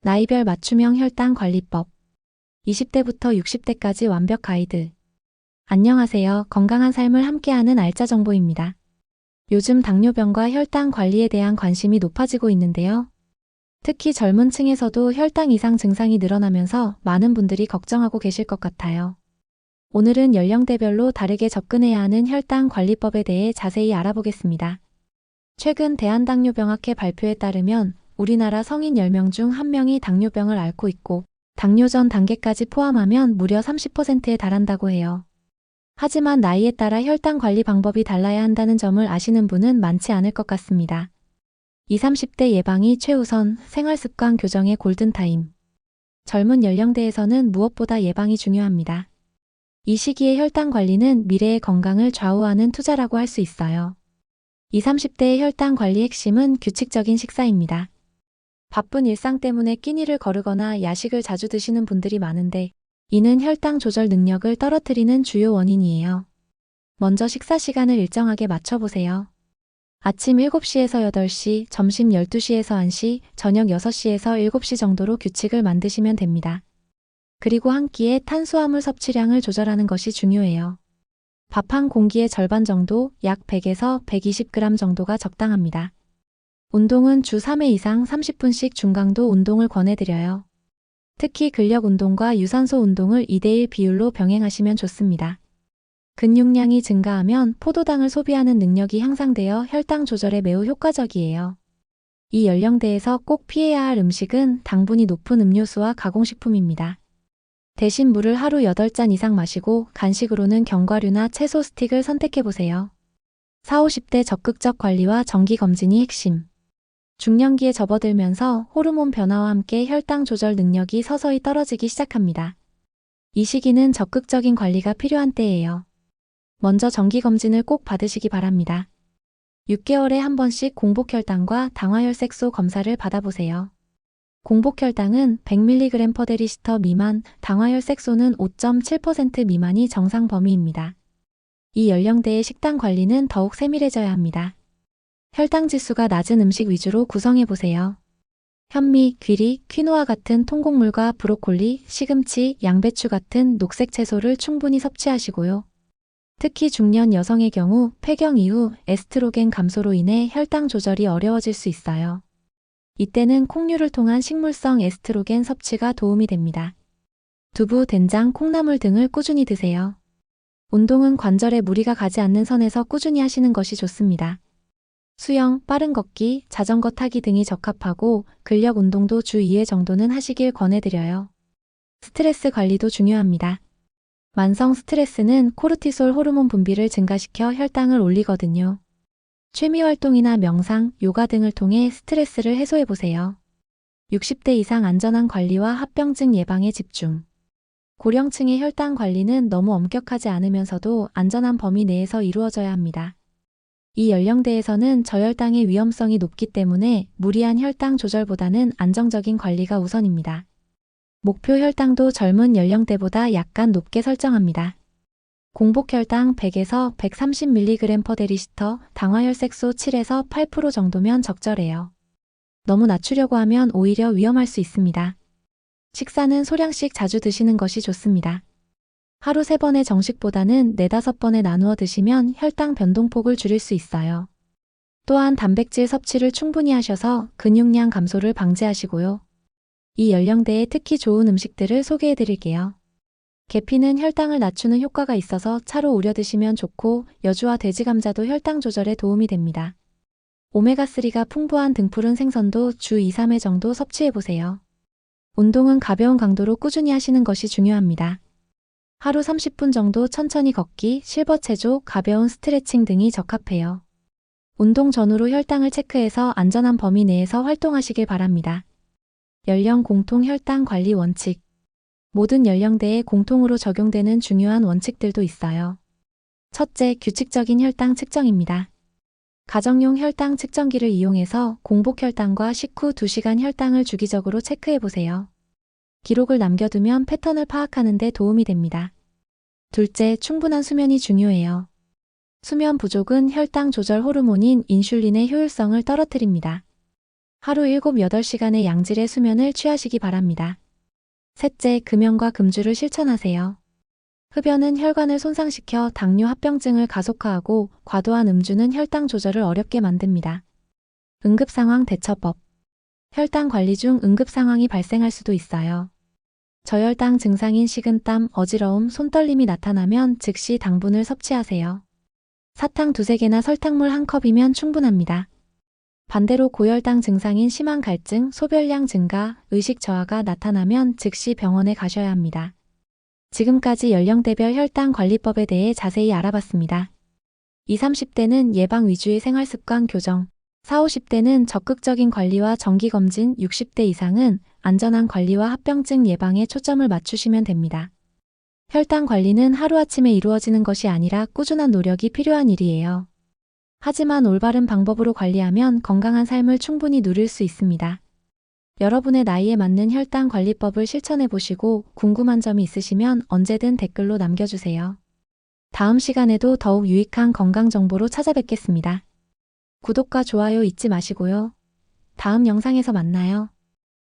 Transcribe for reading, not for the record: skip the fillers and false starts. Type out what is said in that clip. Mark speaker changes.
Speaker 1: 나이별 맞춤형 혈당 관리법. 20대부터 60대까지 완벽 가이드. 안녕하세요. 건강한 삶을 함께하는 알짜 정보입니다. 요즘 당뇨병과 혈당 관리에 대한 관심이 높아지고 있는데요. 특히 젊은 층에서도 혈당 이상 증상이 늘어나면서 많은 분들이 걱정하고 계실 것 같아요. 오늘은 연령대별로 다르게 접근해야 하는 혈당 관리법에 대해 자세히 알아보겠습니다. 최근 대한당뇨병학회 발표에 따르면 우리나라 성인 10명 중 1명이 당뇨병을 앓고 있고 당뇨 전 단계까지 포함하면 무려 30%에 달한다고 해요. 하지만 나이에 따라 혈당 관리 방법이 달라야 한다는 점을 아시는 분은 많지 않을 것 같습니다. 20, 30대 예방이 최우선, 생활습관 교정의 골든타임. 젊은 연령대에서는 무엇보다 예방이 중요합니다. 이 시기의 혈당 관리는 미래의 건강을 좌우하는 투자라고 할 수 있어요. 20, 30대의 혈당 관리 핵심은 규칙적인 식사입니다. 바쁜 일상 때문에 끼니를 거르거나 야식을 자주 드시는 분들이 많은데 이는 혈당 조절 능력을 떨어뜨리는 주요 원인이에요. 먼저 식사 시간을 일정하게 맞춰보세요. 아침 7시에서 8시, 점심 12시에서 1시, 저녁 6시에서 7시 정도로 규칙을 만드시면 됩니다. 그리고 한 끼에 탄수화물 섭취량을 조절하는 것이 중요해요. 밥 한 공기의 절반 정도, 약 100에서 120g 정도가 적당합니다. 운동은 주 3회 이상 30분씩 중강도 운동을 권해드려요. 특히 근력 운동과 유산소 운동을 2대1 비율로 병행하시면 좋습니다. 근육량이 증가하면 포도당을 소비하는 능력이 향상되어 혈당 조절에 매우 효과적이에요. 이 연령대에서 꼭 피해야 할 음식은 당분이 높은 음료수와 가공식품입니다. 대신 물을 하루 8잔 이상 마시고 간식으로는 견과류나 채소 스틱을 선택해보세요. 40, 50대 적극적 관리와 정기검진이 핵심. 중년기에 접어들면서 호르몬 변화와 함께 혈당 조절 능력이 서서히 떨어지기 시작합니다. 이 시기는 적극적인 관리가 필요한 때예요. 먼저 정기검진을 꼭 받으시기 바랍니다. 6개월에 한 번씩 공복혈당과 당화혈색소 검사를 받아보세요. 공복혈당은 100mg/dL 미만, 당화혈색소는 5.7% 미만이 정상 범위입니다. 이 연령대의 식단 관리는 더욱 세밀해져야 합니다. 혈당 지수가 낮은 음식 위주로 구성해보세요. 현미, 귀리, 퀴노아 같은 통곡물과 브로콜리, 시금치, 양배추 같은 녹색 채소를 충분히 섭취하시고요. 특히 중년 여성의 경우 폐경 이후 에스트로겐 감소로 인해 혈당 조절이 어려워질 수 있어요. 이때는 콩류를 통한 식물성 에스트로겐 섭취가 도움이 됩니다. 두부, 된장, 콩나물 등을 꾸준히 드세요. 운동은 관절에 무리가 가지 않는 선에서 꾸준히 하시는 것이 좋습니다. 수영, 빠른 걷기, 자전거 타기 등이 적합하고 근력 운동도 주 2회 정도는 하시길 권해드려요. 스트레스 관리도 중요합니다. 만성 스트레스는 코르티솔 호르몬 분비를 증가시켜 혈당을 올리거든요. 취미 활동이나 명상, 요가 등을 통해 스트레스를 해소해보세요. 60대 이상 안전한 관리와 합병증 예방에 집중. 고령층의 혈당 관리는 너무 엄격하지 않으면서도 안전한 범위 내에서 이루어져야 합니다. 이 연령대에서는 저혈당의 위험성이 높기 때문에 무리한 혈당 조절보다는 안정적인 관리가 우선입니다. 목표 혈당도 젊은 연령대보다 약간 높게 설정합니다. 공복혈당 100에서 130mg/dL, 당화혈색소 7에서 8% 정도면 적절해요. 너무 낮추려고 하면 오히려 위험할 수 있습니다. 식사는 소량씩 자주 드시는 것이 좋습니다. 하루 3번의 정식보다는 4, 5번에 나누어 드시면 혈당 변동폭을 줄일 수 있어요. 또한 단백질 섭취를 충분히 하셔서 근육량 감소를 방지하시고요. 이 연령대에 특히 좋은 음식들을 소개해 드릴게요. 계피는 혈당을 낮추는 효과가 있어서 차로 우려 드시면 좋고 여주와 돼지 감자도 혈당 조절에 도움이 됩니다. 오메가3가 풍부한 등푸른 생선도 주 2, 3회 정도 섭취해보세요. 운동은 가벼운 강도로 꾸준히 하시는 것이 중요합니다. 하루 30분 정도 천천히 걷기, 실버체조, 가벼운 스트레칭 등이 적합해요. 운동 전후로 혈당을 체크해서 안전한 범위 내에서 활동하시길 바랍니다. 연령 공통 혈당 관리 원칙. 모든 연령대에 공통으로 적용되는 중요한 원칙들도 있어요. 첫째, 규칙적인 혈당 측정입니다. 가정용 혈당 측정기를 이용해서 공복 혈당과 식후 2시간 혈당을 주기적으로 체크해보세요. 기록을 남겨두면 패턴을 파악하는 데 도움이 됩니다. 둘째, 충분한 수면이 중요해요. 수면 부족은 혈당 조절 호르몬인 인슐린의 효율성을 떨어뜨립니다. 하루 7, 8시간의 양질의 수면을 취하시기 바랍니다. 셋째, 금연과 금주를 실천하세요. 흡연은 혈관을 손상시켜 당뇨 합병증을 가속화하고 과도한 음주는 혈당 조절을 어렵게 만듭니다. 응급상황 대처법. 혈당 관리 중 응급상황이 발생할 수도 있어요. 저혈당 증상인 식은땀, 어지러움, 손떨림이 나타나면 즉시 당분을 섭취하세요. 사탕 2-3개나 설탕물 1컵이면 충분합니다. 반대로 고혈당 증상인 심한 갈증, 소변량 증가, 의식 저하가 나타나면 즉시 병원에 가셔야 합니다. 지금까지 연령대별 혈당 관리법에 대해 자세히 알아봤습니다. 20, 30대는 예방 위주의 생활습관 교정, 40, 50대는 적극적인 관리와 정기검진, 60대 이상은 안전한 관리와 합병증 예방에 초점을 맞추시면 됩니다. 혈당 관리는 하루아침에 이루어지는 것이 아니라 꾸준한 노력이 필요한 일이에요. 하지만 올바른 방법으로 관리하면 건강한 삶을 충분히 누릴 수 있습니다. 여러분의 나이에 맞는 혈당 관리법을 실천해 보시고 궁금한 점이 있으시면 언제든 댓글로 남겨주세요. 다음 시간에도 더욱 유익한 건강 정보로 찾아뵙겠습니다. 구독과 좋아요 잊지 마시고요. 다음 영상에서 만나요.